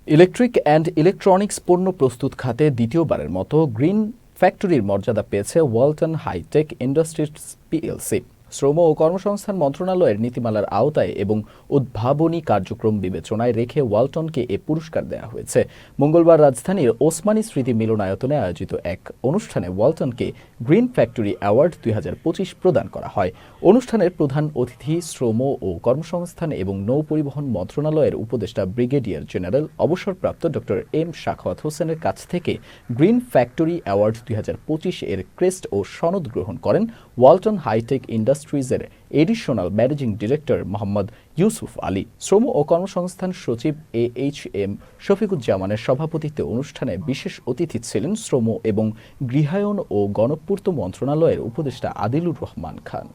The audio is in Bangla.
ইলেকট্রিক অ্যান্ড ইলেকট্রনিক্স পণ্য প্রস্তুত খাতে দ্বিতীয়বারের মতো গ্রিন ফ্যাক্টরির মর্যাদা পেয়েছে ওয়ালটন হাইটেক ইন্ডাস্ট্রিজ পিএলসি। শ্রম ও কর্মসংস্থান মন্ত্রণালয়ের নীতিমালার আওতায় এবং উদ্ভাবনী কার্যক্রম বিবেচনায় রেখে ওয়ালটনকে এ পুরস্কার দেওয়া হয়েছে। মঙ্গলবার রাজধানীর ওসমানী স্মৃতি মিলনায়তনে আয়োজিত এক অনুষ্ঠানে ওয়ালটনকে গ্রিন ফ্যাক্টরি অ্যাওয়ার্ড ২০২৫ প্রদান করা হয়। অনুষ্ঠানের প্রধান অতিথি শ্রম ও কর্মসংস্থান এবং নৌপরিবহন মন্ত্রণালয়ের উপদেষ্টা ব্রিগেডিয়ার জেনারেল অবসরপ্রাপ্ত ডক্টর এম শাখাওয়াত হোসেনের কাছ থেকে গ্রিন ফ্যাক্টরি অ্যাওয়ার্ড ২০২৫ এর ক্রেস্ট ও সনদ গ্রহণ করেন ওয়ালটন হাইটেক ইন্ডাস্ট্রিজের additional managing director Mohammad Yusuf Ali. শ্রম ও কর্মসংস্থান সচিব AHM শফিকুজ্জামানের সভাপতিত্বে অনুষ্ঠানে বিশেষ অতিথি ছিলেন শ্রম এবং গৃহায়ন ও গণপূর্ত মন্ত্রণালয়ের উপদেষ্টা আদিলুর রহমান খান।